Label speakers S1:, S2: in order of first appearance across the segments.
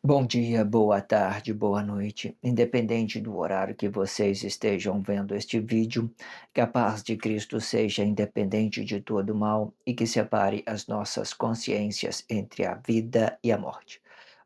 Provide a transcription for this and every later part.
S1: Bom dia, boa tarde, boa noite. Independente do horário que vocês estejam vendo este vídeo, que a paz de Cristo seja independente de todo mal e que separe as nossas consciências entre a vida e a morte.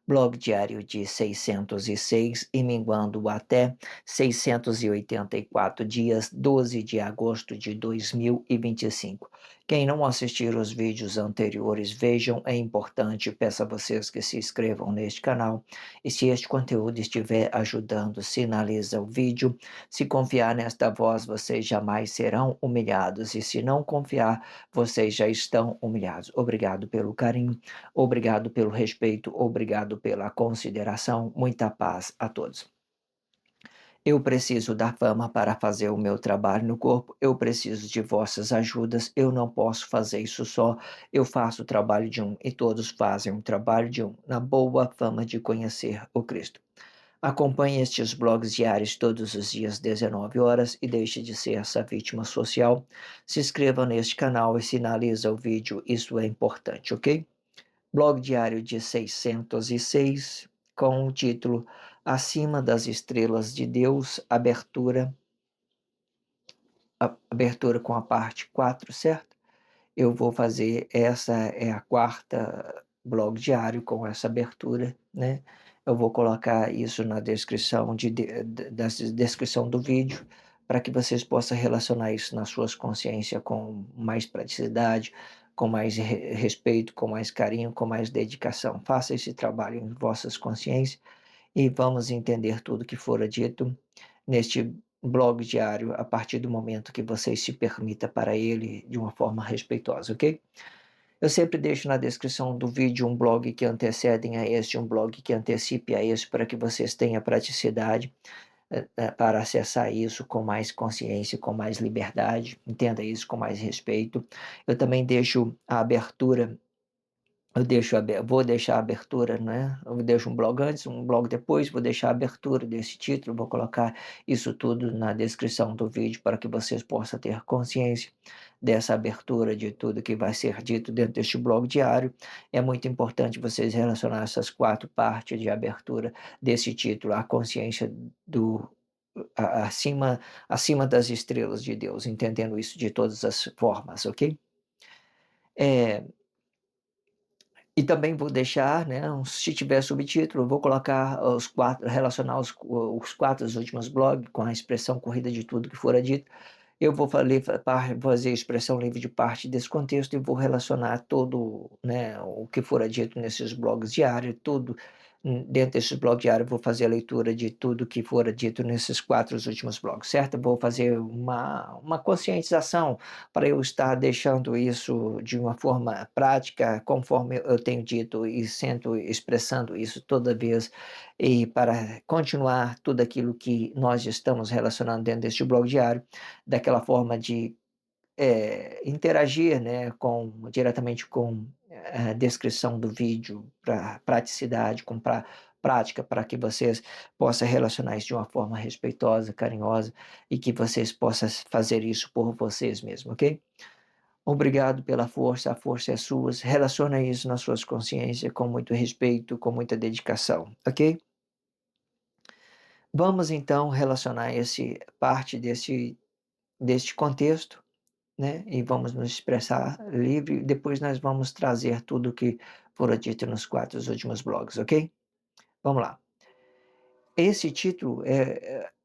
S1: Blog diário de 606 e minguando até 684 dias, 12 de agosto de 2025. Quem não assistir os vídeos anteriores, vejam, é importante, peço a vocês que se inscrevam neste canal. E se este conteúdo estiver ajudando, sinaliza o vídeo. Se confiar nesta voz, vocês jamais serão humilhados. E se não confiar, vocês já estão humilhados. Obrigado pelo carinho, obrigado pelo respeito, obrigado pela consideração. Muita paz a todos. Eu preciso da fama para fazer o meu trabalho no corpo, eu preciso de vossas ajudas, eu não posso fazer isso só, eu faço o trabalho de um e todos fazem o trabalho de um, na boa fama de conhecer o Cristo. Acompanhe estes blogs diários todos os dias, 19 horas, e deixe de ser essa vítima social. Se inscreva neste canal e sinaliza o vídeo, isso é importante, ok? Blog diário de 606, com o título Acima das Estrelas de Deus, abertura com a parte 4, certo? Eu vou fazer, essa é a quarta blog diário com essa abertura, né? Eu vou colocar isso na descrição, da descrição do vídeo, para que vocês possam relacionar isso nas suas consciências com mais praticidade, com mais respeito, com mais carinho, com mais dedicação. Faça esse trabalho em vossas consciências e vamos entender tudo que fora dito neste blog diário a partir do momento que você se permita para ele de uma forma respeitosa, ok? Eu sempre deixo na descrição do vídeo um blog que antecedem a este, um blog que antecipe a este, para que vocês tenham praticidade para acessar isso com mais consciência, com mais liberdade, entenda isso com mais respeito. Eu também deixo a abertura, vou deixar a abertura, né? Eu deixo um blog antes, um blog depois, vou deixar a abertura desse título, vou colocar isso tudo na descrição do vídeo para que vocês possam ter consciência dessa abertura de tudo que vai ser dito dentro deste blog diário. É muito importante vocês relacionar essas quatro partes de abertura desse título, a consciência do acima das estrelas de Deus, entendendo isso de todas as formas, ok? É, e também vou deixar, né, se tiver subtítulo, eu vou colocar os quatro, relacionar os quatro últimos blogs com a expressão corrida de tudo que fora dito. Eu vou fazer a expressão livre de parte desse contexto e vou relacionar todo, né, o que fora dito nesses blogs diários, tudo. Dentro desses blogs diários, eu vou fazer a leitura de tudo que fora dito nesses quatro últimos blogs, certo? Eu vou fazer uma conscientização para eu estar deixando isso de uma forma prática, conforme eu tenho dito e sendo expressando isso toda vez, e para continuar tudo aquilo que nós estamos relacionando dentro deste blog diário, daquela forma de interagir, né, diretamente com a descrição do vídeo, para praticidade, prática, para que vocês possam relacionar isso de uma forma respeitosa, carinhosa, e que vocês possam fazer isso por vocês mesmos, ok? Obrigado pela força, a força é sua. Relaciona isso nas suas consciências com muito respeito, com muita dedicação, ok? Vamos então relacionar esse parte deste contexto, né? E vamos nos expressar livre. Depois nós vamos trazer tudo que for dito nos quatro últimos blogs, ok? Vamos lá. Esse título,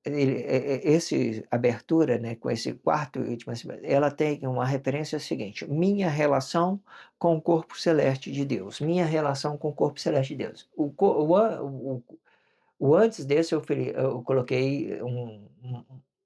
S1: esse abertura, né, com esse quarto e último, ela tem uma referência seguinte: minha relação com o corpo celeste de Deus. Minha relação com o corpo celeste de Deus. O antes desse eu coloquei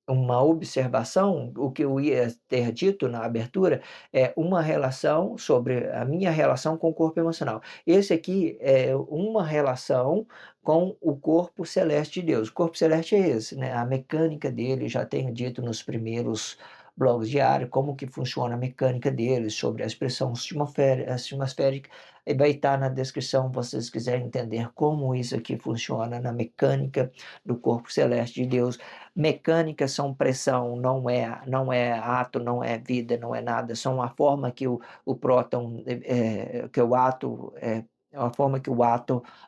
S1: uma observação, o que eu ia ter dito na abertura é uma relação sobre a minha relação com o corpo emocional. Esse aqui é uma relação com o corpo celeste de Deus. O corpo celeste é esse, né? A mecânica dele, já tenho dito nos primeiros blogs diários, como que funciona a mecânica dele, sobre a expressão atmosférica, e vai estar na descrição, se vocês quiserem entender como isso aqui funciona na mecânica do corpo celeste de Deus. Mecânica são pressão, não é ato, não é vida, não é nada, são a forma que o próton, que o átomo A forma que o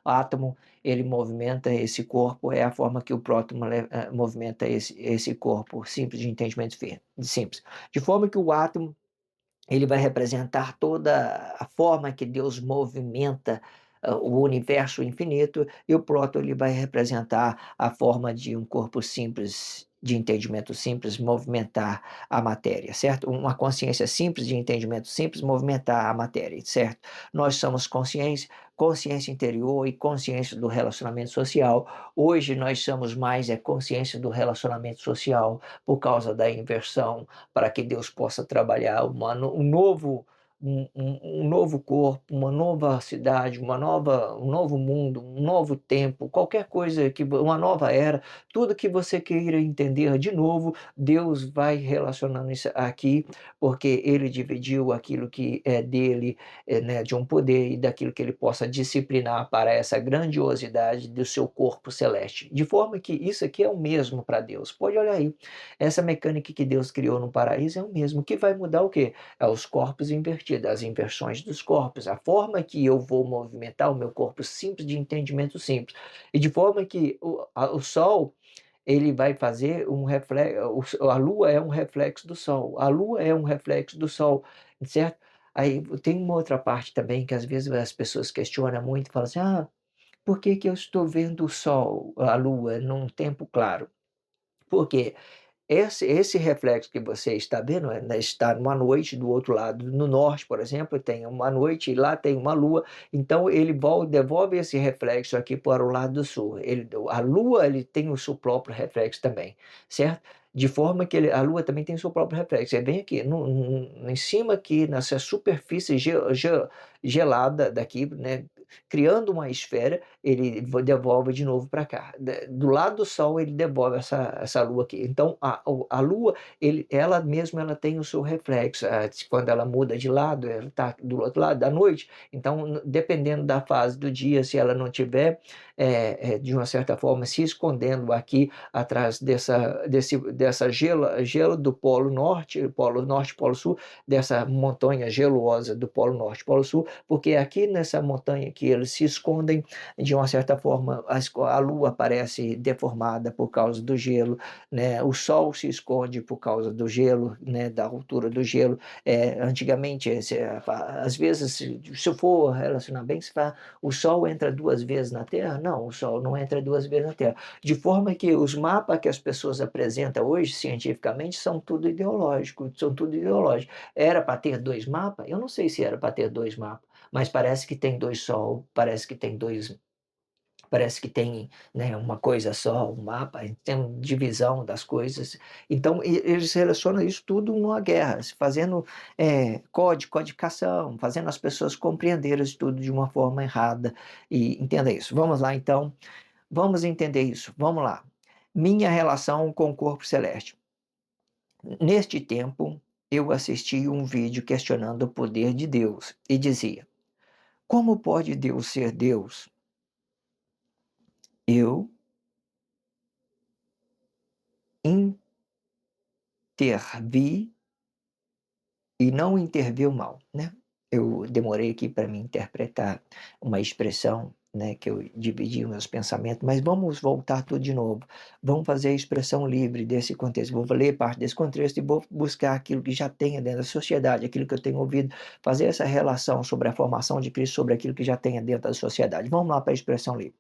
S1: átomo ele movimenta esse corpo é a forma que o prótono movimenta esse corpo simples de entendimento simples. De forma que o átomo ele vai representar toda a forma que Deus movimenta o universo infinito, e o próton ele vai representar a forma de um corpo simples, de entendimento simples, movimentar a matéria, certo? Uma consciência simples, de entendimento simples, movimentar a matéria, certo? Nós somos consciência interior e consciência do relacionamento social. Hoje nós somos mais consciência do relacionamento social por causa da inversão, para que Deus possa trabalhar um novo corpo, uma nova cidade, um novo mundo, um novo tempo, qualquer coisa, uma nova era, tudo que você queira entender de novo, Deus vai relacionando isso aqui, porque Ele dividiu aquilo que é dele, né, de um poder e daquilo que Ele possa disciplinar para essa grandiosidade do seu corpo celeste. De forma que isso aqui é o mesmo para Deus. Pode olhar aí. Essa mecânica que Deus criou no paraíso é o mesmo. O que vai mudar o quê? É os corpos invertidos, as inversões dos corpos, a forma que eu vou movimentar o meu corpo simples de entendimento simples. E de forma que o Sol ele vai fazer um reflexo, a Lua é um reflexo do Sol, a Lua é um reflexo do Sol, certo? Aí tem uma outra parte também que às vezes as pessoas questionam muito, falam assim, por que que eu estou vendo o Sol, a Lua, num tempo claro? Por quê? Esse reflexo que você está vendo, né, está numa noite do outro lado, no norte, por exemplo, tem uma noite e lá tem uma lua, então ele devolve esse reflexo aqui para o lado do sul. A lua ele tem o seu próprio reflexo também, certo? De forma que a lua também tem o seu próprio reflexo. É bem aqui, em cima aqui, nessa superfície gelada daqui, né, criando uma esfera, ele devolve de novo para cá. Do lado do Sol, ele devolve essa Lua aqui. Então, a Lua, ela mesma ela tem o seu reflexo. Quando ela muda de lado, ela está do outro lado da noite. Então, dependendo da fase do dia, se ela não tiver, de uma certa forma, se escondendo aqui atrás dessa gelo do Polo Norte, Polo Sul, dessa montanha geluosa do Polo Norte, Polo Sul, porque aqui nessa montanha que eles se escondem, de uma certa forma, a Lua aparece deformada por causa do gelo, né? O Sol se esconde por causa do gelo, né? Da altura do gelo. Antigamente, às vezes, se eu for relacionar bem, se fala, o Sol entra duas vezes na Terra? Não, o Sol não entra duas vezes na Terra. De forma que os mapas que as pessoas apresentam hoje, cientificamente, são tudo ideológicos, são tudo ideológicos. Era para ter dois mapas? Eu não sei se era para ter dois mapas, mas parece que tem dois sol, parece que tem, né, uma coisa só, um mapa, tem uma divisão das coisas. Então, eles relacionam isso tudo numa guerra, fazendo codificação, fazendo as pessoas compreenderem isso tudo de uma forma errada. E entenda isso. Vamos lá, então. Vamos entender isso. Vamos lá. Minha relação com o corpo celeste. Neste tempo, eu assisti um vídeo questionando o poder de Deus e dizia: como pode Deus ser Deus? Eu intervi e não interviu mal, né? Eu demorei aqui para me interpretar uma expressão, né, que eu dividi meus pensamentos, mas vamos voltar tudo de novo. Vamos fazer a expressão livre desse contexto. Vou ler parte desse contexto e vou buscar aquilo que já tenha dentro da sociedade, aquilo que eu tenho ouvido, fazer essa relação sobre a formação de Cristo, sobre aquilo que já tenha dentro da sociedade. Vamos lá para a expressão livre.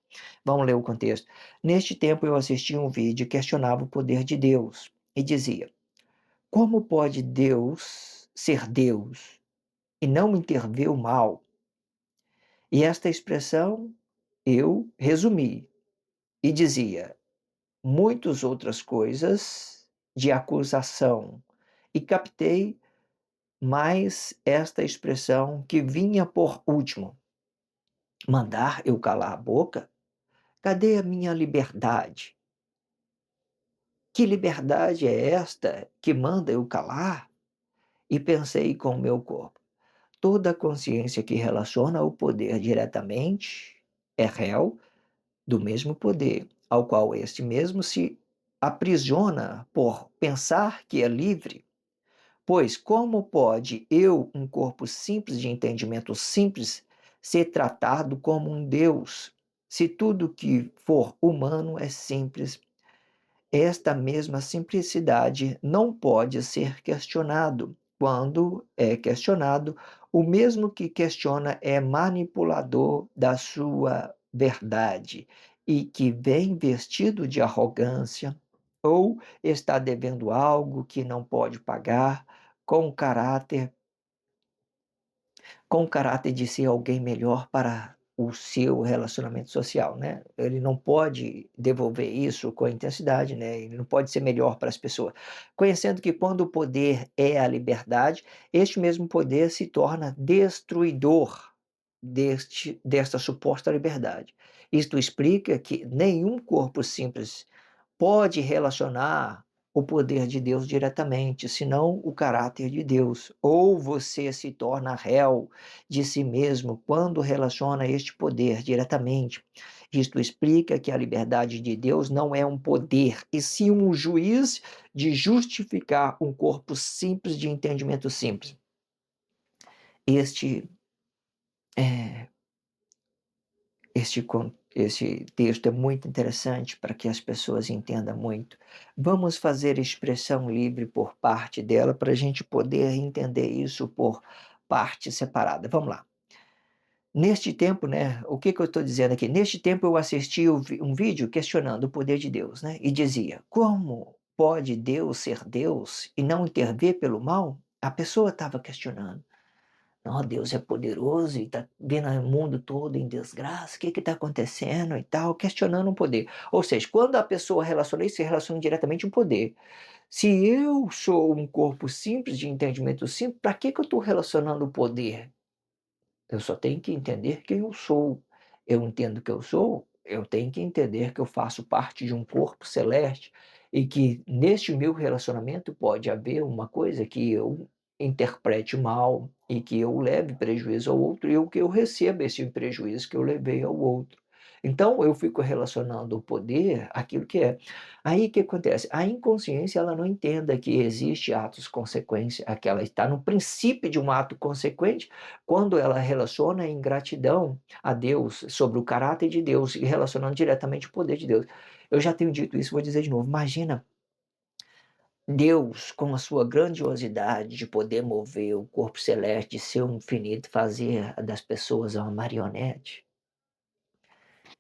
S1: Vamos ler o contexto. Neste tempo eu assisti um vídeo que questionava o poder de Deus e dizia: como pode Deus ser Deus e não intervir o mal? E esta expressão eu resumi e dizia muitas outras coisas de acusação e captei mais esta expressão que vinha por último. Mandar eu calar a boca? Cadê a minha liberdade? Que liberdade é esta que manda eu calar? E pensei com o meu corpo. Toda consciência que relaciona o poder diretamente é réu do mesmo poder, ao qual este mesmo se aprisiona por pensar que é livre. Pois como pode eu, um corpo simples de entendimento simples, ser tratado como um Deus, se tudo que for humano é simples? Esta mesma simplicidade não pode ser questionado. Quando é questionado, o mesmo que questiona é manipulador da sua verdade e que vem vestido de arrogância ou está devendo algo que não pode pagar com caráter de ser alguém melhor para o seu relacionamento social, né. Ele não pode devolver isso com a intensidade, né, ele não pode ser melhor para as pessoas. Conhecendo que quando o poder é a liberdade, este mesmo poder se torna destruidor desta suposta liberdade. Isto explica que nenhum corpo simples pode relacionar o poder de Deus diretamente, senão o caráter de Deus. Ou você se torna réu de si mesmo quando relaciona este poder diretamente. Isto explica que a liberdade de Deus não é um poder, e sim um juiz de justificar um corpo simples de entendimento simples. Este é, Este texto é muito interessante para que as pessoas entendam muito. Vamos fazer expressão livre por parte dela para a gente poder entender isso por parte separada. Vamos lá. Neste tempo, né, o que eu estou dizendo aqui? Neste tempo eu assisti um vídeo questionando o poder de Deus, né? E dizia: como pode Deus ser Deus e não intervir pelo mal? A pessoa estava questionando. Ó, Deus é poderoso e está vendo o mundo todo em desgraça, o que está acontecendo e tal, questionando o poder. Ou seja, quando a pessoa relaciona isso, se relaciona diretamente ao poder. Se eu sou um corpo simples, de entendimento simples, para que eu estou relacionando o poder? Eu só tenho que entender quem eu sou. Eu entendo que eu sou, eu tenho que entender que eu faço parte de um corpo celeste e que neste meu relacionamento pode haver uma coisa que eu interprete mal e que eu leve prejuízo ao outro e o que eu receba esse prejuízo que eu levei ao outro. Então eu fico relacionando o poder àquilo que é. Aí o que acontece? A inconsciência ela não entenda que existe atos consequência, aquela está no princípio de um ato consequente quando ela relaciona a ingratidão a Deus, sobre o caráter de Deus e relacionando diretamente o poder de Deus. Eu já tenho dito isso, vou dizer de novo. Imagina Deus, com a sua grandiosidade de poder mover o corpo celeste, de ser um infinito, fazer das pessoas uma marionete.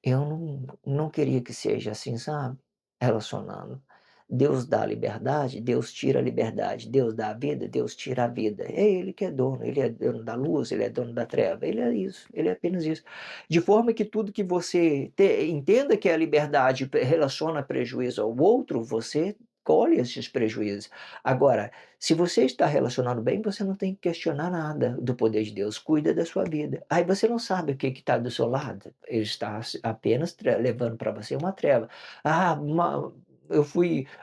S1: Eu não queria que seja assim, sabe, relacionando. Deus dá liberdade, Deus tira a liberdade, Deus dá a vida, Deus tira a vida. É Ele que é dono, Ele é dono da luz, Ele é dono da treva, Ele é isso, Ele é apenas isso. De forma que tudo que você entenda que a liberdade relaciona prejuízo ao outro, você colhe esses prejuízos. Agora, se você está relacionando bem, você não tem que questionar nada do poder de Deus. Cuida da sua vida. Aí você não sabe o que está do seu lado. Ele está apenas levando para você uma treva. Ah,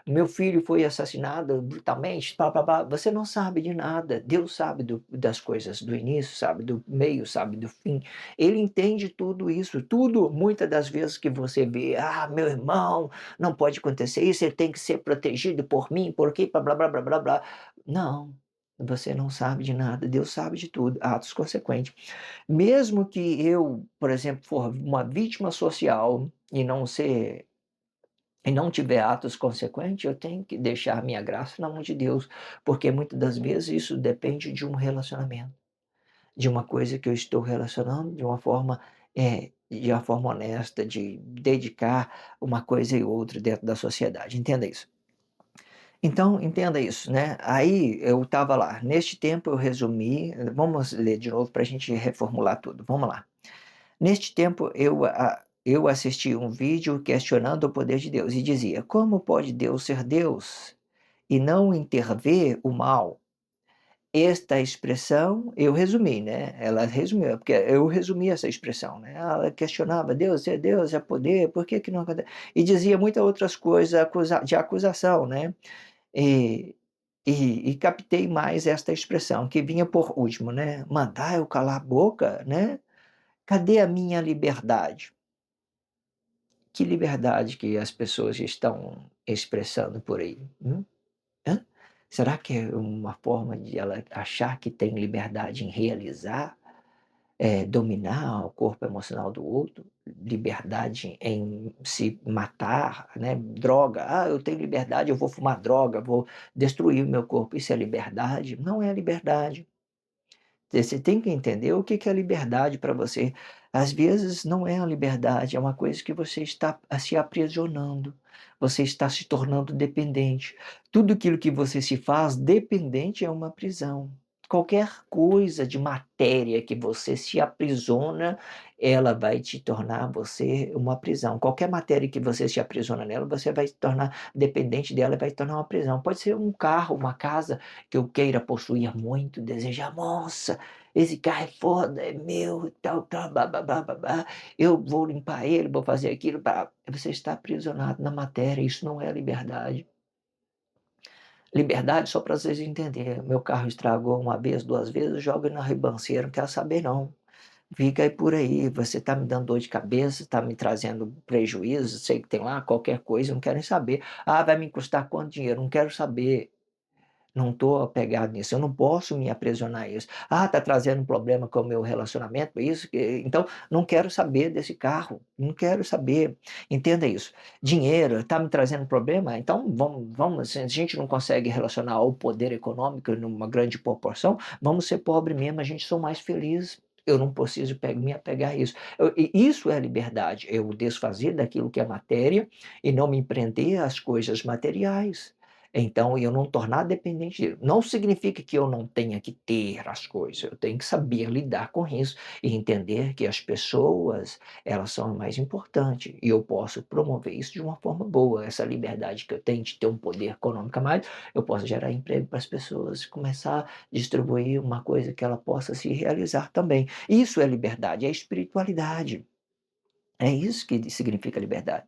S1: meu filho foi assassinado brutalmente. Pá, pá, pá. Você não sabe de nada. Deus sabe das coisas do início, sabe do meio, sabe do fim. Ele entende tudo isso. Tudo, muitas das vezes que você vê, meu irmão, não pode acontecer isso, ele tem que ser protegido por mim, por quê, blá, blá, blá, blá, blá, blá. Não, você não sabe de nada, Deus sabe de tudo, atos consequentes. Mesmo que eu, por exemplo, for uma vítima social e não tiver atos consequentes, eu tenho que deixar minha graça na mão de Deus, porque muitas das vezes isso depende de um relacionamento, de uma coisa que eu estou relacionando de uma forma honesta, de dedicar uma coisa e outra dentro da sociedade, entenda isso. Então, entenda isso, né. Aí eu estava lá, neste tempo eu resumi vamos ler de novo para a gente reformular tudo, vamos lá. Neste tempo eu assisti um vídeo questionando o poder de Deus e dizia: "Como pode Deus ser Deus e não intervir o mal?" Esta expressão eu resumi, né, ela resumiu, porque eu resumi essa expressão, né, ela questionava: Deus, é poder, por que que não acontece?" E dizia muitas outras coisas de acusação, né. E captei mais esta expressão que vinha por último, né, mandar eu calar a boca, né, cadê a minha liberdade? Que liberdade que as pessoas estão expressando por aí? Hã? Será que é uma forma de ela achar que tem liberdade em realizar? dominar o corpo emocional do outro, liberdade em se matar, né, droga, "Ah, eu tenho liberdade, eu vou fumar droga, vou destruir o meu corpo", isso é liberdade? Não é liberdade. Você tem que entender o que que é liberdade para você. Às vezes não é a liberdade, é uma coisa que você está se aprisionando, você está se tornando dependente. Tudo aquilo que você se faz dependente é uma prisão. Qualquer coisa de matéria que você se aprisiona, ela vai te tornar você uma prisão. Qualquer matéria que você se aprisiona nela, você vai se tornar dependente dela, vai se tornar uma prisão. Pode ser um carro, uma casa que eu queira possuir muito, desejar, nossa, esse carro é foda, é meu e tal, tal, blá-blá-blá-blá-blá, eu vou limpar ele, vou fazer aquilo, blá. Você está aprisionado na matéria, isso não é liberdade. Liberdade, só para vocês entenderem, meu carro estragou uma vez, 2 vezes, joga na ribanceira, não quero saber não. Fica aí por aí, você está me dando dor de cabeça, está me trazendo prejuízo, sei que tem lá qualquer coisa, não quero nem saber. Ah, vai me custar quanto dinheiro? Não quero saber. Não estou apegado nisso, eu não posso me aprisionar a isso. Ah, está trazendo um problema com o meu relacionamento, isso que então não quero saber desse carro, não quero saber. Entenda isso. Dinheiro está me trazendo problema, então vamos, se a gente não consegue relacionar ao poder econômico numa grande proporção, vamos ser pobre mesmo, a gente sou mais feliz. Eu não preciso me apegar a isso. E isso é liberdade, eu desfazer daquilo que é matéria e não me prender às coisas materiais. Então, eu não tornar dependente dele. Não significa que eu não tenha que ter as coisas, eu tenho que saber lidar com isso e entender que as pessoas, elas são o mais importante e eu posso promover isso de uma forma boa. Essa liberdade que eu tenho de ter um poder econômico a mais, eu posso gerar emprego para as pessoas, começar a distribuir uma coisa que ela possa se realizar também. Isso é liberdade, é espiritualidade. É isso que significa liberdade.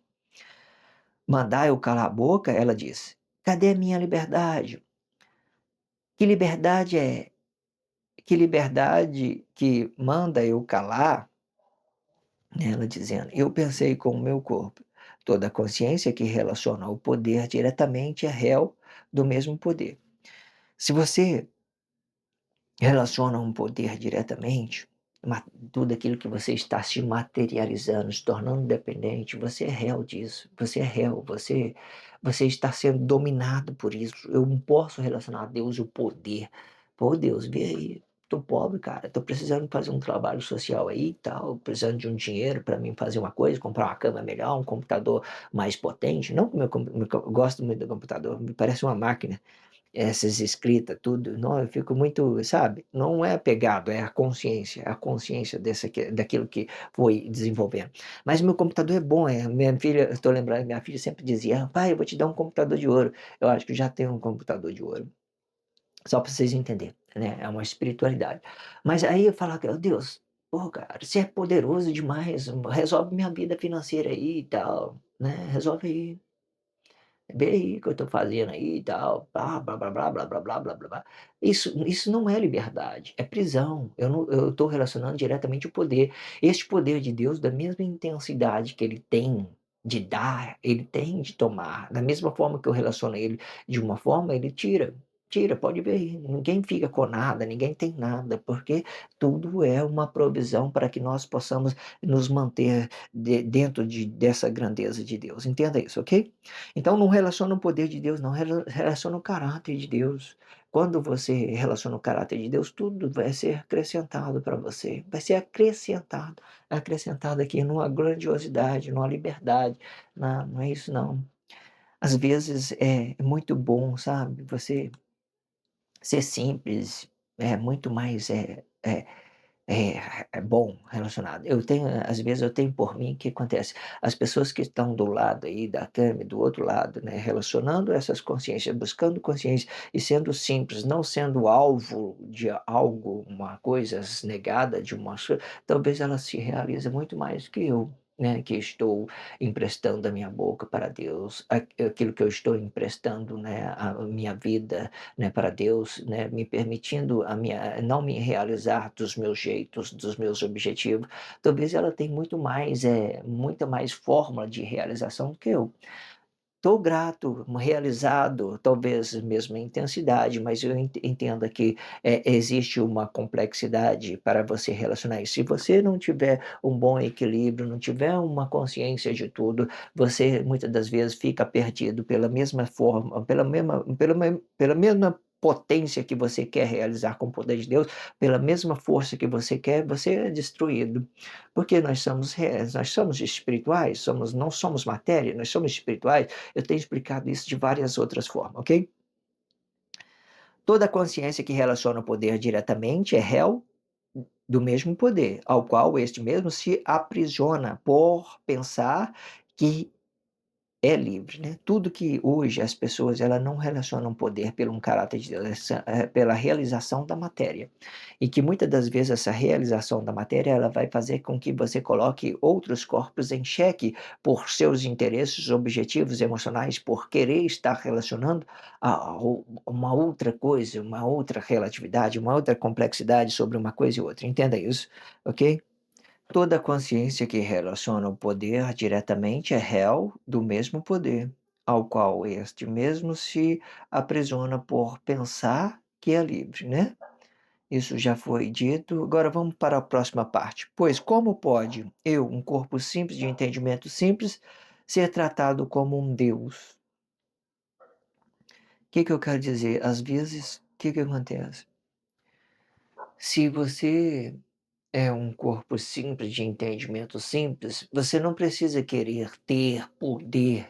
S1: Mandar eu calar a boca, ela diz: "Cadê a minha liberdade?" Que liberdade é? Que liberdade que manda eu calar, né, ela dizendo: "Eu pensei com o meu corpo. Toda consciência que relaciona ao poder diretamente é réu do mesmo poder." Se você relaciona um poder diretamente, tudo aquilo que você está se materializando, se tornando dependente, você é réu disso, você é réu, você está sendo dominado por isso. Eu não posso relacionar a Deus e o poder. Pô, Deus, vê aí, tô pobre, cara, tô precisando fazer um trabalho social aí e tal, precisando de um dinheiro para mim fazer uma coisa, comprar uma cama melhor, um computador mais potente. Não que eu gosto muito do computador, me parece uma máquina, essas escritas, tudo, não, eu fico muito, sabe, não é apegado, é a consciência daquilo que foi desenvolvendo. Mas meu computador é bom, minha filha, eu estou lembrando, minha filha sempre dizia: "Pai, eu vou te dar um computador de ouro." Eu acho que eu já tenho um computador de ouro, só para vocês entenderem, né, é uma espiritualidade. Mas aí eu falava: "Oh, Deus, pô, cara, você é poderoso demais, resolve minha vida financeira aí e tal, né, resolve aí." Vê aí o que eu estou fazendo aí e tal, blá, blá, blá, blá, blá, blá, blá, blá, blá, blá. Isso não é liberdade, é prisão. Eu estou relacionando diretamente o poder. Este poder de Deus, da mesma intensidade que ele tem de dar, ele tem de tomar. Da mesma forma que eu relaciono ele de uma forma, ele tira. Tira, pode ver aí. Ninguém fica com nada, ninguém tem nada, porque tudo é uma provisão para que nós possamos nos manter dentro dessa grandeza de Deus. Entenda isso, ok? Então não relaciona o poder de Deus não, relaciona o caráter de Deus. Quando você relaciona o caráter de Deus, tudo vai ser acrescentado para você, vai ser acrescentado, acrescentado aqui numa grandiosidade, numa liberdade, não é isso não. Às vezes é muito bom, sabe, você ser simples, é muito mais, é bom relacionado. Eu tenho às vezes eu tenho por mim, o que acontece, as pessoas que estão do lado aí da câmera, do outro lado, né, relacionando essas consciências, buscando consciência e sendo simples, não sendo alvo de algo, uma coisa negada de uma talvez ela se realize muito mais que eu, né, que estou emprestando a minha boca para Deus, aquilo que eu estou emprestando, né, a minha vida, né, para Deus, né, me permitindo a minha não me realizar dos meus jeitos, dos meus objetivos. Talvez ela tenha muito mais, muita mais fórmula de realização do que eu. estou grato, realizado, talvez mesma intensidade, mas eu entenda que, existe uma complexidade para você relacionar isso. Se você não tiver um bom equilíbrio, não tiver uma consciência de tudo, você muitas das vezes fica perdido pela mesma forma, pela mesma potência que você quer realizar com o poder de Deus, pela mesma força que você quer, você é destruído. Porque nós somos espirituais, não somos matéria, nós somos espirituais. Eu tenho explicado isso de várias outras formas, ok? Toda consciência que relaciona o poder diretamente é réu do mesmo poder, ao qual este mesmo se aprisiona por pensar que é livre, né. Tudo que hoje as pessoas ela não relacionam poder pelo um caráter de Deus, pela realização da matéria. E que muitas das vezes essa realização da matéria, ela vai fazer com que você coloque outros corpos em xeque por seus interesses, objetivos emocionais, por querer estar relacionando a uma outra coisa, uma outra relatividade, uma outra complexidade sobre uma coisa e outra. Entenda isso, ok? Toda consciência que relaciona o poder diretamente é réu do mesmo poder, ao qual este mesmo se aprisiona por pensar que é livre, né? Isso já foi dito. Agora vamos para a próxima parte. Pois como pode eu, um corpo simples de entendimento simples, ser tratado como um Deus? O que que eu quero dizer? Às vezes, o que que acontece? Se você é um corpo simples de entendimento simples, você não precisa querer ter poder,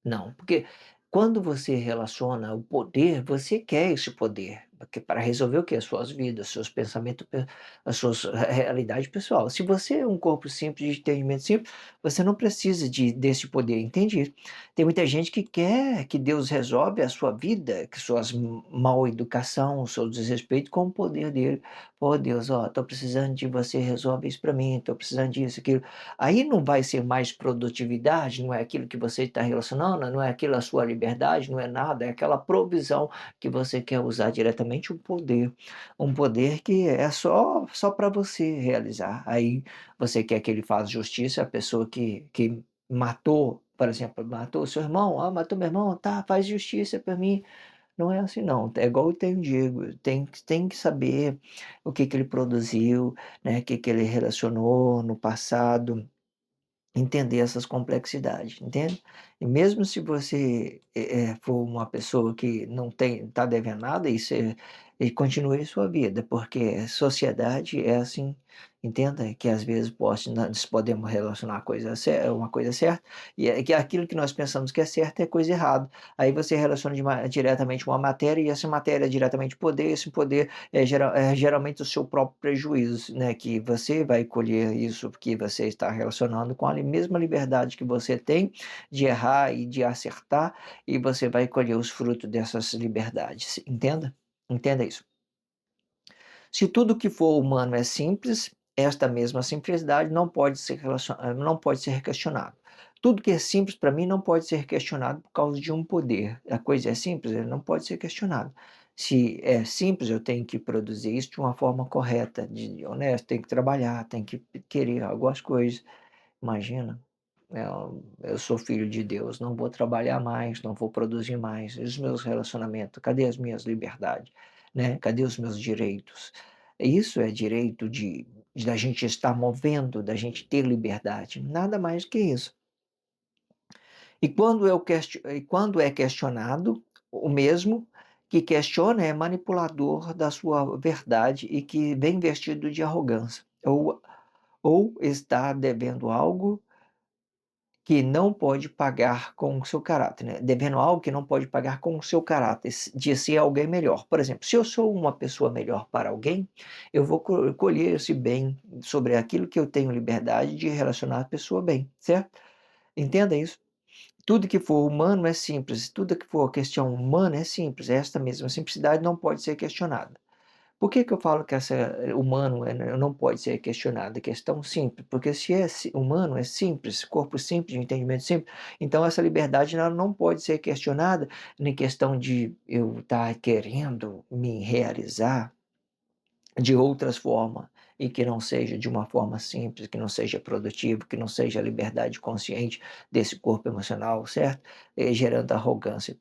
S1: não, porque quando você relaciona o poder, você quer esse poder, porque para resolver o quê? As suas vidas, seus pensamentos, as suas realidade pessoal. Se você é um corpo simples, de entendimento simples, você não precisa desse poder, entende? Tem muita gente que quer que Deus resolve a sua vida, que suas mal educação, o seu desrespeito com o poder dele. Pô Deus, ó, tô precisando de você, resolve isso para mim, tô precisando disso, aquilo. Aí não vai ser mais produtividade, não é aquilo que você está relacionando, não é aquilo a sua liberdade, não é nada, é aquela provisão que você quer usar diretamente um poder que é só para você realizar. Aí você quer que ele faça justiça à pessoa que matou, por exemplo, matou seu irmão, matou meu irmão, tá, faz justiça para mim. Não é assim não, é igual eu tenho digo, tem que saber o que que ele produziu, né, o que que ele relacionou no passado, entender essas complexidades, entende? E mesmo se você, for uma pessoa que não está devendo nada, e continue sua vida, porque sociedade é assim, entenda que às vezes nós podemos relacionar uma coisa certa, e é que aquilo que nós pensamos que é certo é coisa errada. Aí você relaciona diretamente uma matéria, e essa matéria é diretamente poder, esse poder é geralmente o seu próprio prejuízo, né, que você vai colher isso porque você está relacionando com a mesma liberdade que você tem de errar e de acertar, e você vai colher os frutos dessas liberdades, entenda? Entenda isso. Se tudo que for humano é simples, esta mesma simplicidade não pode ser questionado. Tudo que é simples para mim não pode ser questionado por causa de um poder. A coisa é simples, ele não pode ser questionado. Se é simples, eu tenho que produzir isso de uma forma correta, de honesto, tenho que trabalhar, tenho que querer algumas coisas. Imagina, eu sou filho de Deus, não vou trabalhar mais, não vou produzir mais. E os meus relacionamentos? Cadê as minhas liberdades? Né? Cadê os meus direitos? Isso é direito de da gente estar movendo, da gente ter liberdade, nada mais que isso. E quando é questionado, o mesmo que questiona é manipulador da sua verdade e que vem vestido de arrogância, ou está devendo algo que não pode pagar com o seu caráter, né, devendo algo que não pode pagar com o seu caráter, de ser alguém melhor. Por exemplo, se eu sou uma pessoa melhor para alguém, eu vou colher esse bem sobre aquilo que eu tenho liberdade de relacionar a pessoa bem, certo? Entenda isso. Tudo que for humano é simples, tudo que for questão humana é simples, esta mesma simplicidade não pode ser questionada. Por que que eu falo que essa humano não pode ser questionado? É questão simples, porque se é humano, é simples, corpo simples, entendimento simples, então essa liberdade ela não pode ser questionada em questão de eu estar querendo me realizar de outras formas, e que não seja de uma forma simples, que não seja produtivo, que não seja a liberdade consciente desse corpo emocional, certo? Gerando arrogância,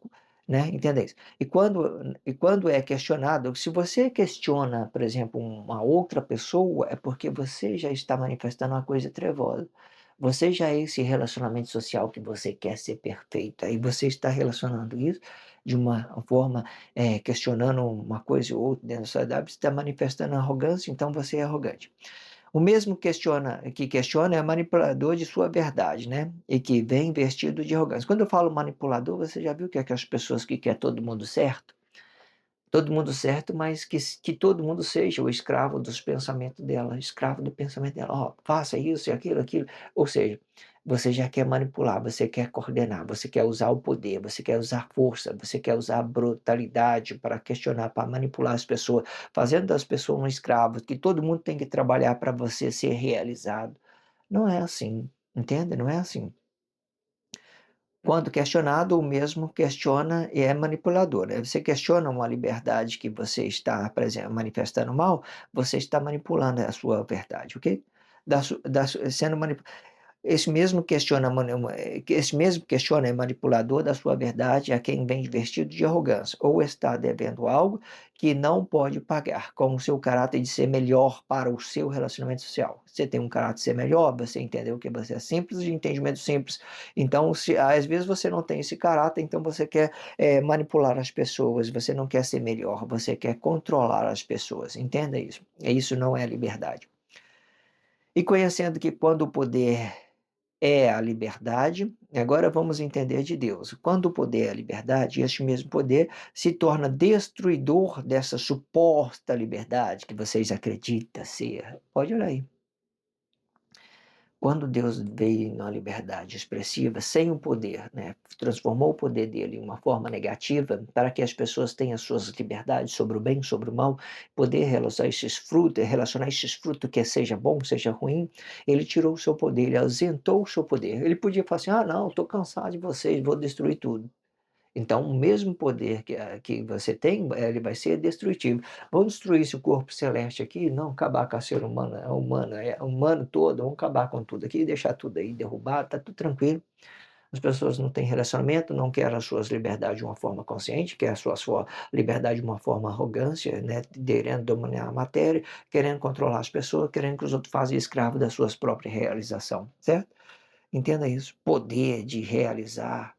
S1: né? Entenda isso. E quando é questionado, se você questiona, por exemplo, uma outra pessoa, é porque você já está manifestando uma coisa trevosa. Você já é esse relacionamento social que você quer ser perfeito. Aí você está relacionando isso de uma forma, questionando uma coisa ou outra dentro da sociedade, você está manifestando arrogância, então você é arrogante. O mesmo que questiona é manipulador de sua verdade, né? E que vem vestido de arrogância. Quando eu falo manipulador, você já viu que é aquelas pessoas que quer todo mundo certo? Todo mundo certo, mas que todo mundo seja o escravo dos pensamentos dela, escravo do pensamento dela. Ó, faça isso e aquilo, aquilo. Ou seja, você já quer manipular, você quer coordenar, você quer usar o poder, você quer usar força, você quer usar a brutalidade para questionar, para manipular as pessoas, fazendo das pessoas um escravo, que todo mundo tem que trabalhar para você ser realizado. Não é assim, entende? Não é assim. Quando questionado, o mesmo questiona e é manipulador, né? Você questiona uma liberdade que você está manifestando mal, você está manipulando a sua verdade, ok? Sendo esse mesmo questiona é manipulador da sua verdade a quem vem vestido de arrogância, ou está devendo algo que não pode pagar, com o seu caráter de ser melhor para o seu relacionamento social. Você tem um caráter de ser melhor, você entendeu que você é simples, de entendimento simples. Então, se às vezes você não tem esse caráter, então você quer manipular as pessoas, você não quer ser melhor, você quer controlar as pessoas. Entenda isso. E isso não é liberdade. E conhecendo que quando o poder é a liberdade. Agora vamos entender de Deus. Quando o poder é a liberdade, este mesmo poder se torna destruidor dessa suposta liberdade que vocês acreditam ser. Pode olhar aí. Quando Deus veio na liberdade expressiva, sem o poder, né, transformou o poder dele em uma forma negativa, para que as pessoas tenham suas liberdades sobre o bem, sobre o mal, poder relacionar esses frutos, que seja bom, seja ruim, ele tirou o seu poder, ele ausentou o seu poder. Ele podia falar assim: ah, não, estou cansado de vocês, vou destruir tudo. Então, o mesmo poder que você tem, ele vai ser destrutivo. Vamos destruir esse corpo celeste aqui? Não, acabar com a ser humano, humano todo, vamos acabar com tudo aqui, deixar tudo aí derrubado, está tudo tranquilo. As pessoas não têm relacionamento, não querem as suas liberdades de uma forma consciente, querem a sua liberdade de uma forma arrogância, né? Querendo dominar a matéria, querendo controlar as pessoas, querendo que os outros façam escravo das suas próprias realizações, certo? Entenda isso. Poder de realizar,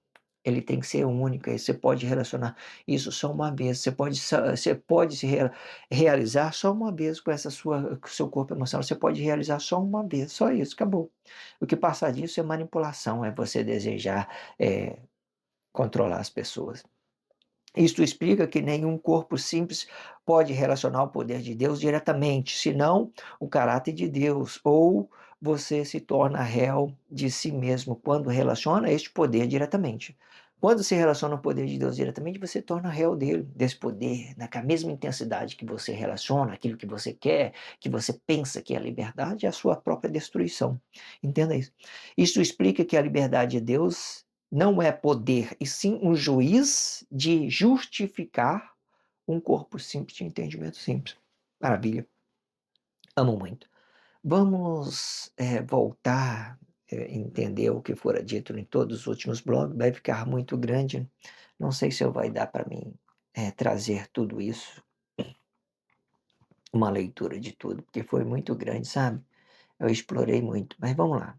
S1: ele tem que ser único. Aí você pode relacionar isso só uma vez. Você pode realizar só uma vez com o seu corpo emocional. Você pode realizar só uma vez. Só isso, acabou. O que passar disso é manipulação, é você desejar controlar as pessoas. Isto explica que nenhum corpo simples pode relacionar o poder de Deus diretamente, senão o caráter de Deus, ou você se torna réu de si mesmo quando relaciona este poder diretamente. Quando se relaciona o poder de Deus diretamente, você torna réu dele, desse poder, com a mesma intensidade que você relaciona, aquilo que você quer, que você pensa que é a liberdade, é a sua própria destruição. Entenda isso. Isso explica que a liberdade de Deus não é poder, e sim um juiz de justificar um corpo simples de entendimento simples. Maravilha. Amo muito. Vamos voltar a entender o que fora dito em todos os últimos blogs. Vai ficar muito grande. Não sei se vai dar para mim trazer tudo isso, uma leitura de tudo, porque foi muito grande, sabe? Eu explorei muito, mas vamos lá.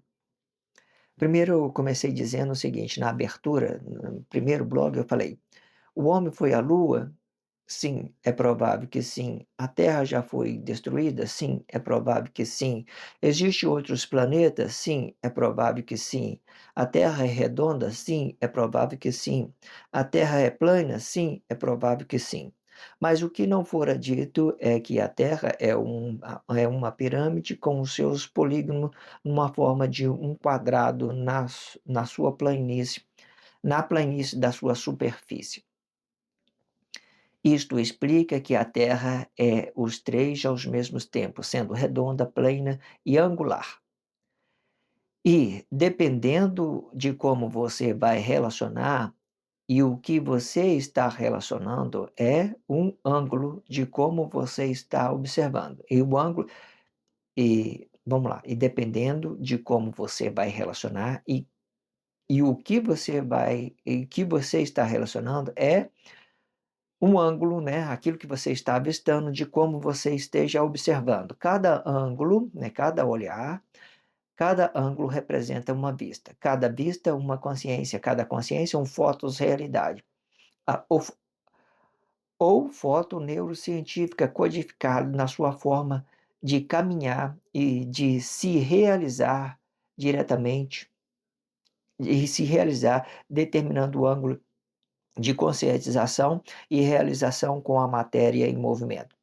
S1: Primeiro eu comecei dizendo o seguinte, na abertura, no primeiro blog eu falei: o homem foi à Lua? Sim, é provável que sim. A Terra já foi destruída? Sim, é provável que sim. Existem outros planetas? Sim, é provável que sim. A Terra é redonda? Sim, é provável que sim. A Terra é plana? Sim, é provável que sim. Mas o que não fora dito é que a Terra é uma pirâmide com os seus polígonos numa forma de um quadrado na sua planície, na planície da sua superfície. Isto explica que a Terra é os três ao mesmo tempo, sendo redonda, plana e angular. E, dependendo de como você vai relacionar, e o que você está relacionando é um ângulo de como você está observando. E o ângulo E vamos lá, e dependendo de como você vai relacionar e o que você vai e que você está relacionando é um ângulo, né, aquilo que você está avistando de como você esteja observando. Cada ângulo, né, cada ângulo representa uma vista. Cada vista uma consciência, cada consciência um fotos realidade. A, ou foto neurocientífica codificada na sua forma de caminhar e de se realizar diretamente e se realizar determinando o ângulo de conscientização e realização com a matéria em movimento.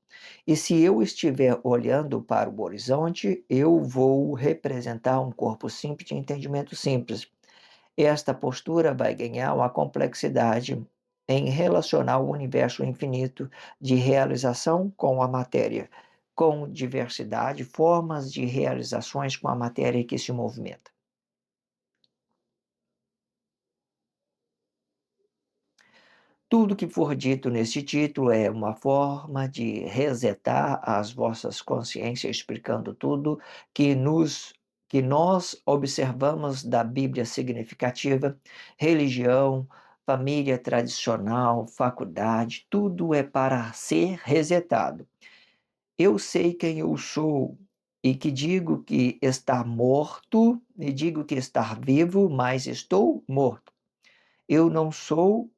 S1: E se eu estiver olhando para o horizonte, eu vou representar um corpo simples de entendimento simples. Esta postura vai ganhar uma complexidade em relacionar o universo infinito de realização com a matéria, com diversidade, formas de realizações com a matéria que se movimenta. Tudo que for dito neste título é uma forma de resetar as vossas consciências, explicando tudo que nos que nós observamos da Bíblia significativa, religião, família tradicional, faculdade, tudo é para ser resetado. Eu sei quem eu sou e que digo que está morto e digo que está vivo, mas estou morto. Eu não sou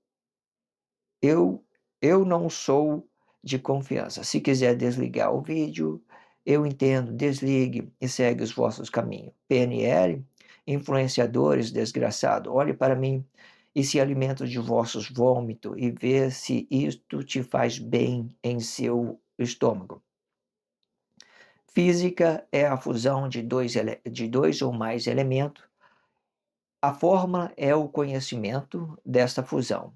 S1: eu eu não sou de confiança. Se quiser desligar o vídeo, eu entendo, desligue e segue os vossos caminhos. PNL, influenciadores, desgraçado, olhe para mim e se alimenta de vossos vômitos e vê se isto te faz bem em seu estômago. Física é a fusão de dois ou mais elementos. A fórmula é o conhecimento desta fusão.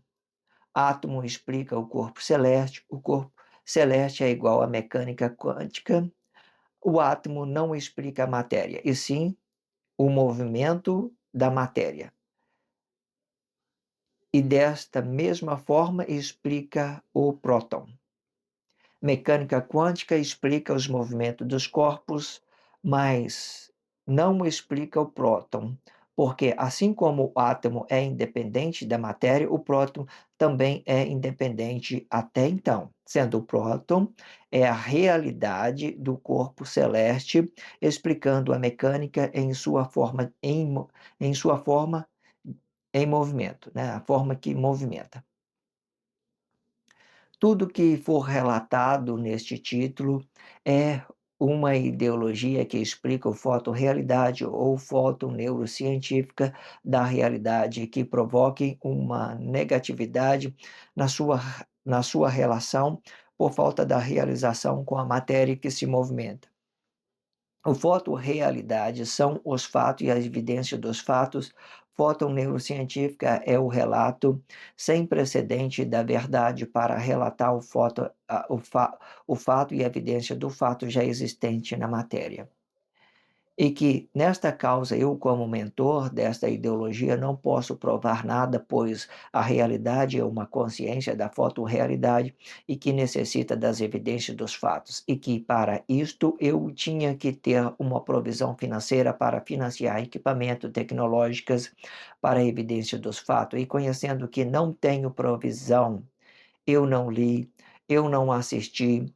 S1: Átomo explica o corpo celeste, o corpo celeste é igual à mecânica quântica. O átomo não explica a matéria, e sim o movimento da matéria. E desta mesma forma explica o próton. Mecânica quântica explica os movimentos dos corpos, mas não explica o próton, porque assim como o átomo é independente da matéria, o próton também é independente até então, sendo o próton é a realidade do corpo celeste, explicando a mecânica em sua forma em movimento, né? A forma que movimenta. Tudo que for relatado neste título é uma ideologia que explica o fotorrealidade ou fotoneurocientífica da realidade que provoque uma negatividade na sua relação por falta da realização com a matéria que se movimenta. O fotorrealidade são os fatos e a evidência dos fatos. Fotoneurocientífica é o relato sem precedente da verdade para relatar o fato e a evidência do fato já existente na matéria. E que, nesta causa, eu, como mentor desta ideologia, não posso provar nada, pois a realidade é uma consciência da fotorrealidade e que necessita das evidências dos fatos, e que, para isto, eu tinha que ter uma provisão financeira para financiar equipamento tecnológicos para a evidência dos fatos, e conhecendo que não tenho provisão, eu não li, eu não assisti,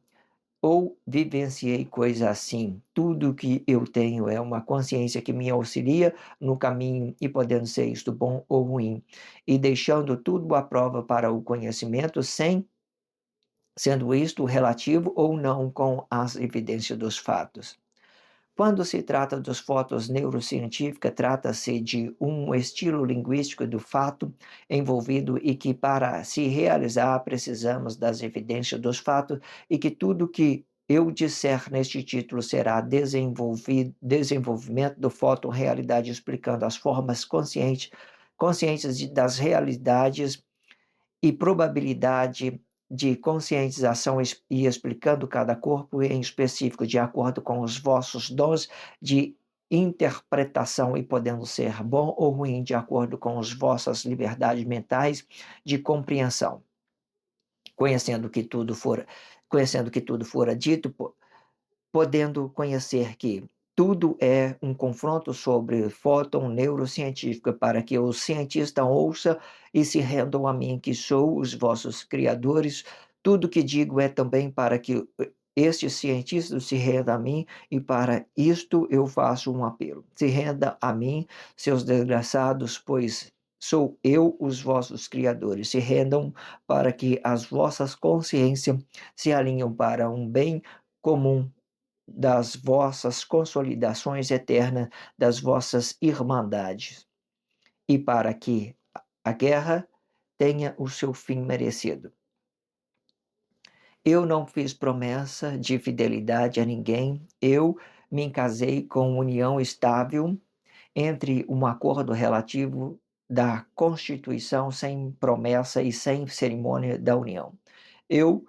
S1: ou vivenciei coisa assim. Tudo que eu tenho é uma consciência que me auxilia no caminho e podendo ser isto bom ou ruim, e deixando tudo à prova para o conhecimento, sem sendo isto relativo ou não com as evidências dos fatos. Quando se trata dos fotos neurocientífica, trata-se de um estilo linguístico do fato envolvido e que, para se realizar, precisamos das evidências dos fatos e que tudo que eu disser neste título será desenvolvimento do foto-realidade, explicando as formas conscientes das realidades e probabilidade de conscientização e explicando cada corpo em específico de acordo com os vossos dons de interpretação e podendo ser bom ou ruim de acordo com as vossas liberdades mentais de compreensão. Conhecendo que tudo fora, conhecendo que tudo fora dito podendo conhecer que tudo é um confronto sobre fóton neurocientífica, para que o cientista ouça e se rendam a mim, que sou os vossos criadores. Tudo que digo é também para que estes cientistas se rendam a mim, e para isto eu faço um apelo. Se renda a mim, seus desgraçados, pois sou eu os vossos criadores. Se rendam para que as vossas consciências se alinham para um bem comum das vossas consolidações eternas, das vossas irmandades, e para que a guerra tenha o seu fim merecido. Eu não fiz promessa de fidelidade a ninguém, eu me casei com união estável entre um acordo relativo da Constituição sem promessa e sem cerimônia da união. Eu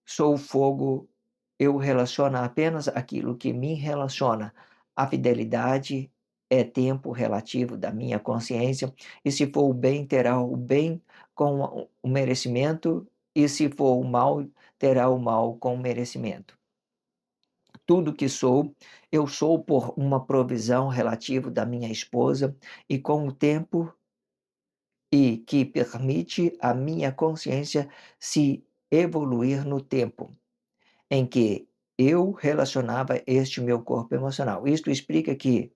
S1: sou o fogo, eu relaciono apenas aquilo que me relaciona. A fidelidade é tempo relativo da minha consciência, e se for o bem, terá o bem com o merecimento, e se for o mal, terá o mal com o merecimento. Tudo que sou, eu sou por uma provisão relativa da minha esposa, e com o tempo e que permite a minha consciência se evoluir no tempo em que eu relacionava este meu corpo emocional. Isto explica que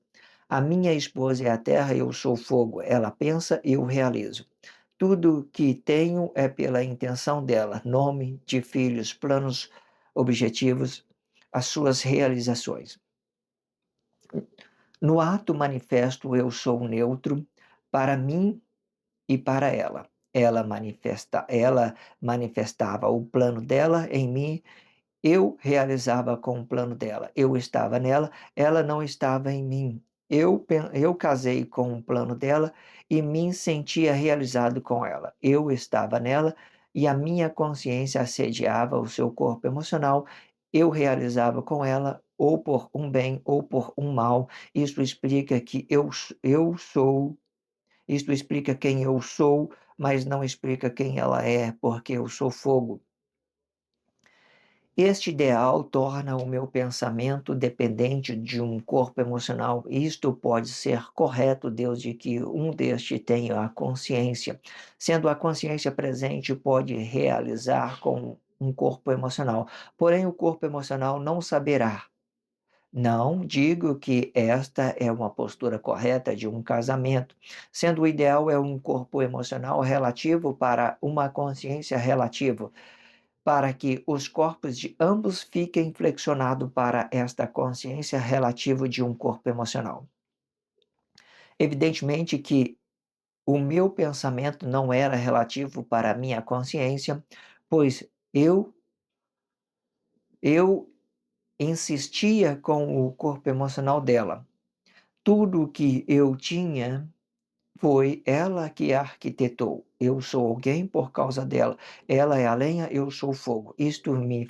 S1: a minha esposa é a terra, eu sou fogo. Ela pensa, eu realizo. Tudo que tenho é pela intenção dela, nome de filhos, planos, objetivos, as suas realizações. No ato manifesto, eu sou neutro para mim e para ela. Ela manifestava o plano dela em mim, eu realizava com o plano dela. Eu estava nela, ela não estava em mim. Eu casei com o plano dela e me sentia realizado com ela. Eu estava nela e a minha consciência assediava o seu corpo emocional. Eu realizava com ela, ou por um bem ou por um mal. Isso explica que eu sou, isto explica quem eu sou, mas não explica quem ela é, porque eu sou fogo. Este ideal torna o meu pensamento dependente de um corpo emocional. Isto pode ser correto desde que um deste tenha a consciência. Sendo a consciência presente, pode realizar com um corpo emocional. Porém, o corpo emocional não saberá. Não digo que esta é uma postura correta de um casamento, sendo o ideal é um corpo emocional relativo para uma consciência relativa, para que os corpos de ambos fiquem flexionados para esta consciência relativa de um corpo emocional. Evidentemente que o meu pensamento não era relativo para a minha consciência, pois eu insistia com o corpo emocional dela. Tudo que eu tinha foi ela que arquitetou. Eu sou alguém por causa dela. Ela é a lenha, eu sou o fogo. Isto me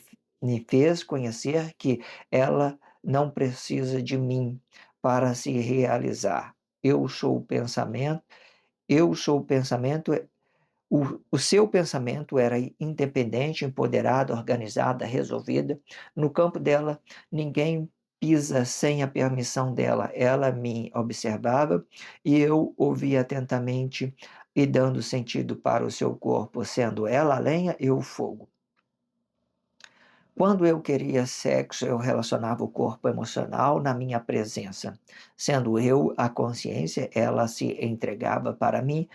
S1: fez conhecer que ela não precisa de mim para se realizar. Eu sou o pensamento, eu sou o pensamento. O seu pensamento era independente, empoderado, organizada, resolvida. No campo dela, ninguém pisa sem a permissão dela. Ela me observava e eu ouvia atentamente e dando sentido para o seu corpo, sendo ela a lenha, eu o fogo. Quando eu queria sexo, eu relacionava o corpo emocional na minha presença. Sendo eu a consciência, ela se entregava para mim.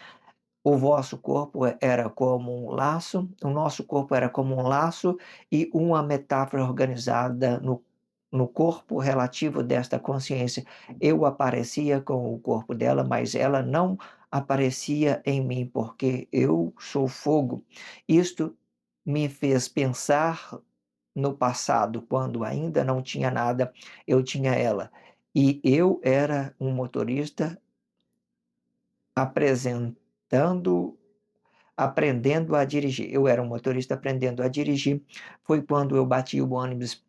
S1: O vosso corpo era como um laço, o nosso corpo era como um laço e uma metáfora organizada no corpo relativo desta consciência. Eu aparecia com o corpo dela, mas ela não aparecia em mim, porque eu sou fogo. Isto me fez pensar no passado, quando ainda não tinha nada, eu tinha ela. E eu era um motorista apresentando aprendendo a dirigir. Eu era um motorista aprendendo a dirigir. Foi quando eu bati o ônibus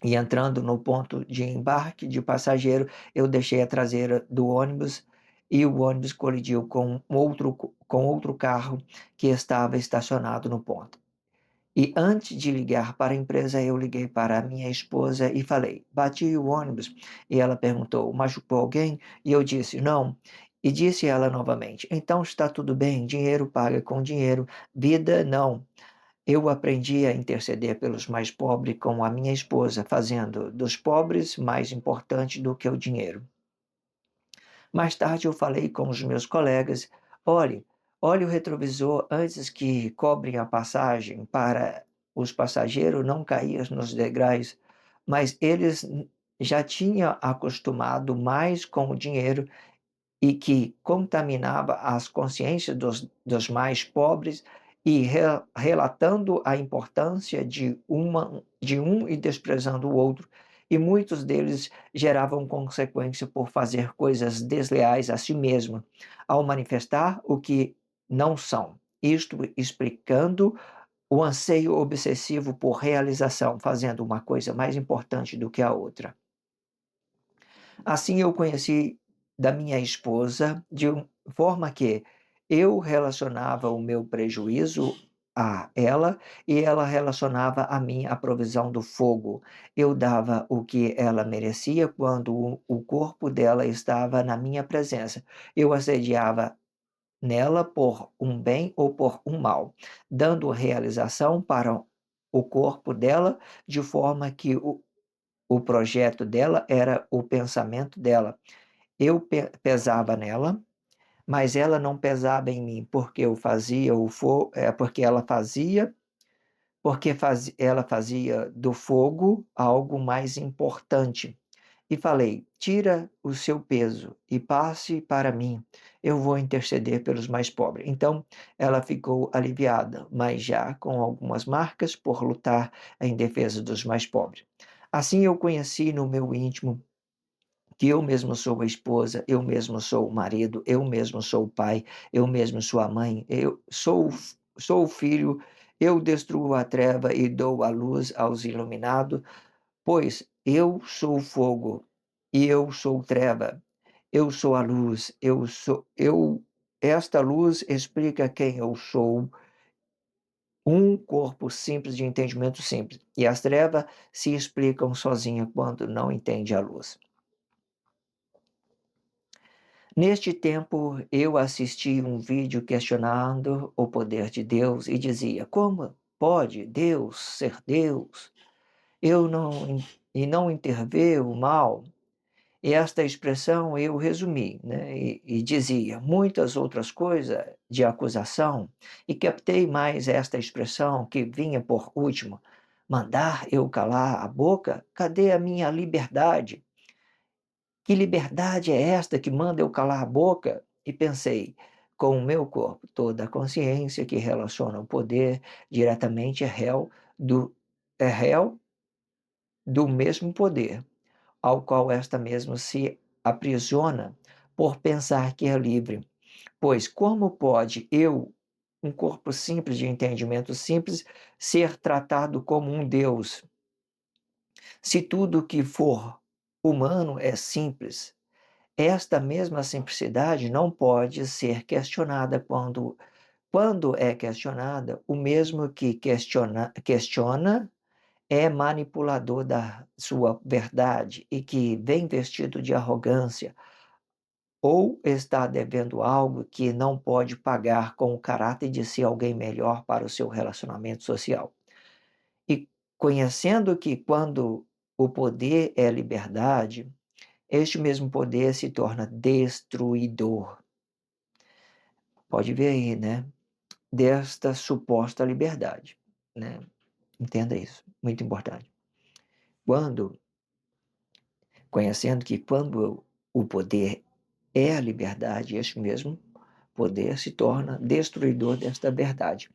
S1: e entrando no ponto de embarque de passageiro, eu deixei a traseira do ônibus e o ônibus colidiu com outro carro que estava estacionado no ponto. E antes de ligar para a empresa, eu liguei para a minha esposa e falei: "Bati o ônibus". E ela perguntou: "Machucou alguém?" E eu disse: "Não". E disse ela novamente: "Então está tudo bem, dinheiro paga com dinheiro, vida não". Eu aprendi a interceder pelos mais pobres com a minha esposa, fazendo dos pobres mais importante do que o dinheiro. Mais tarde eu falei com os meus colegas: olhe o retrovisor antes que cobrem a passagem para os passageiros não cair nos degraus. Mas eles já tinham acostumado mais com o dinheiro e que contaminava as consciências dos mais pobres e relatando a importância de um e desprezando o outro, e muitos deles geravam consequência por fazer coisas desleais a si mesmo, ao manifestar o que não são, isto explicando o anseio obsessivo por realização, fazendo uma coisa mais importante do que a outra. Assim eu conheci da minha esposa de forma que eu relacionava o meu prejuízo a ela e ela relacionava a mim a provisão do fogo. Eu dava o que ela merecia quando o corpo dela estava na minha presença. Eu assediava nela por um bem ou por um mal, dando realização para o corpo dela de forma que o projeto dela era o pensamento dela. Eu pesava nela, mas ela não pesava em mim, porque eu fazia porque ela fazia, ela fazia do fogo algo mais importante. E falei: tira o seu peso e passe para mim. Eu vou interceder pelos mais pobres. Então ela ficou aliviada, mas já com algumas marcas por lutar em defesa dos mais pobres. Assim eu conheci no meu íntimo que eu mesmo sou a esposa, eu mesmo sou o marido, eu mesmo sou o pai, eu mesmo sou a mãe, sou o filho, eu destruo a treva e dou a luz aos iluminados, pois eu sou o fogo e eu sou treva, eu sou a luz, esta luz explica quem eu sou, um corpo simples de entendimento simples, e as trevas se explicam sozinha quando não entende a luz. Neste tempo, eu assisti um vídeo questionando o poder de Deus e dizia: como pode Deus ser Deus? Eu não e não intervir o mal? E esta expressão eu resumi, né? E dizia muitas outras coisas de acusação, e captei mais esta expressão que vinha por último: mandar eu calar a boca? Cadê a minha liberdade? Que liberdade é esta que manda eu calar a boca? E pensei, com o meu corpo, toda a consciência que relaciona o poder diretamente é réu do mesmo poder, ao qual esta mesma se aprisiona por pensar que é livre. Pois como pode eu, um corpo simples de entendimento simples, ser tratado como um Deus, se tudo que for humano é simples? Esta mesma simplicidade não pode ser questionada quando é questionada, o mesmo que questiona é manipulador da sua verdade e que vem vestido de arrogância ou está devendo algo que não pode pagar com o caráter de ser alguém melhor para o seu relacionamento social. E conhecendo que quando o poder é liberdade, este mesmo poder se torna destruidor. Pode ver aí, né? Desta suposta liberdade, né? Entenda isso, muito importante. Quando, conhecendo que quando o poder é a liberdade, este mesmo poder se torna destruidor desta verdade.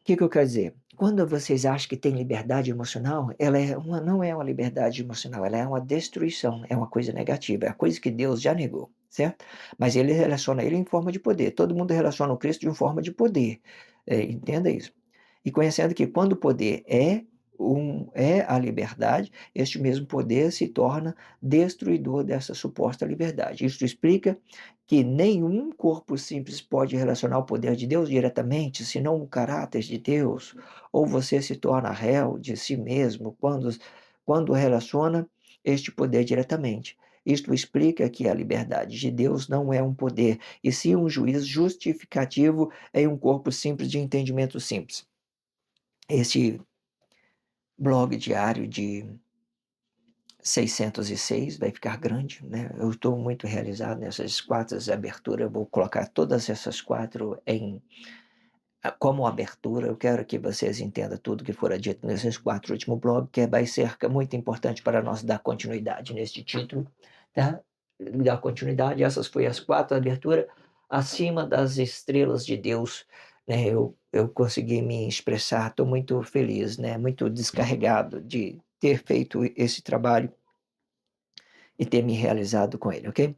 S1: O que eu quero dizer? Quando vocês acham que tem liberdade emocional, não é uma liberdade emocional, ela é uma destruição, é uma coisa negativa, é a coisa que Deus já negou, certo? Mas ele relaciona ele em forma de poder. Todo mundo relaciona o Cristo de uma forma de poder. Entenda isso. E conhecendo que quando o poder é é a liberdade, este mesmo poder se torna destruidor dessa suposta liberdade. Isto explica que nenhum corpo simples pode relacionar o poder de Deus diretamente, senão o caráter de Deus, ou você se torna réu de si mesmo quando relaciona este poder diretamente. Isto explica que a liberdade de Deus não é um poder, e sim um juízo justificativo em um corpo simples de entendimento simples. Este blog diário de 606 vai ficar grande, né? Eu estou muito realizado nessas 4 aberturas, eu vou colocar todas essas 4 como abertura. Eu quero que vocês entendam tudo que fora dito nesses 4 últimos blogs, que vai ser muito importante para nós dar continuidade neste título, tá? Dar continuidade, essas foram as 4 aberturas, acima das estrelas de Deus, né? Eu consegui me expressar, estou muito feliz, né? Muito descarregado de ter feito esse trabalho e ter me realizado com ele, ok?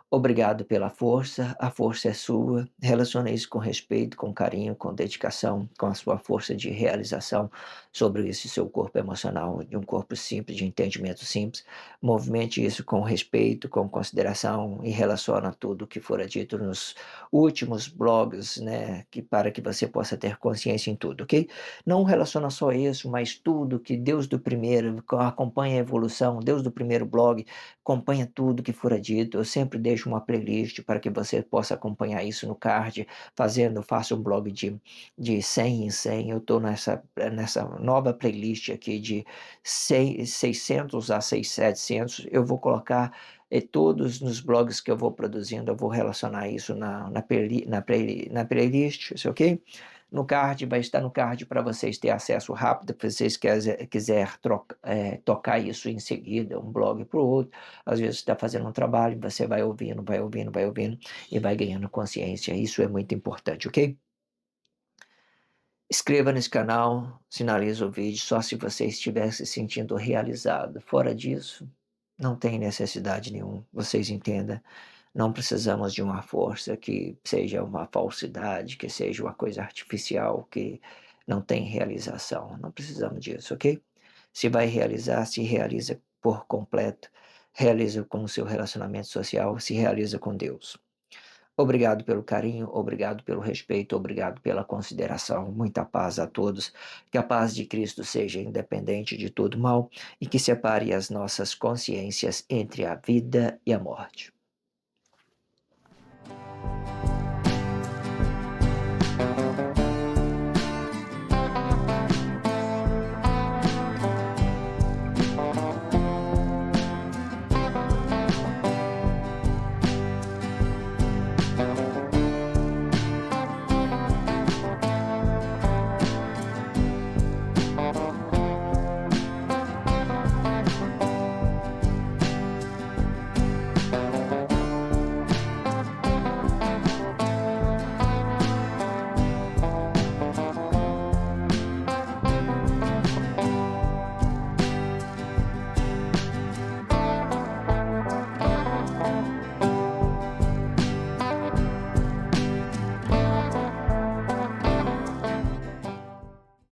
S1: Obrigado pela força, a força é sua. Relacione isso com respeito, com carinho, com dedicação, com a sua força de realização sobre esse seu corpo emocional, de um corpo simples, de entendimento simples. Movimente isso com respeito, com consideração e relaciona tudo o que fora dito nos últimos blogs, né, para que você possa ter consciência em tudo, ok? Não relaciona só isso, mas tudo que Deus do primeiro, acompanha a evolução, Deus do primeiro blog, acompanha tudo que fora dito. Eu sempre deixo uma playlist para que você possa acompanhar isso no card, faço um blog de 100 em 100. Eu estou nessa nova playlist aqui de 600 a 700. Eu vou colocar todos nos blogs que eu vou produzindo, eu vou relacionar isso na playlist, isso ok? No card, vai estar no card para vocês terem acesso rápido, se vocês quiser tocar isso em seguida, um blog para o outro. Às vezes você está fazendo um trabalho, você vai ouvindo, vai ouvindo, vai ouvindo e vai ganhando consciência. Isso é muito importante, ok? Inscreva nesse canal, sinalize o vídeo só se você estiver se sentindo realizado. Fora disso, não tem necessidade nenhuma. Vocês entendam. Não precisamos de uma força que seja uma falsidade, que seja uma coisa artificial, que não tem realização. Não precisamos disso, ok? Se vai realizar, se realiza por completo. Realiza com o seu relacionamento social, se realiza com Deus. Obrigado pelo carinho, obrigado pelo respeito, obrigado pela consideração. Muita paz a todos. Que a paz de Cristo seja independente de todo mal e que separe as nossas consciências entre a vida e a morte.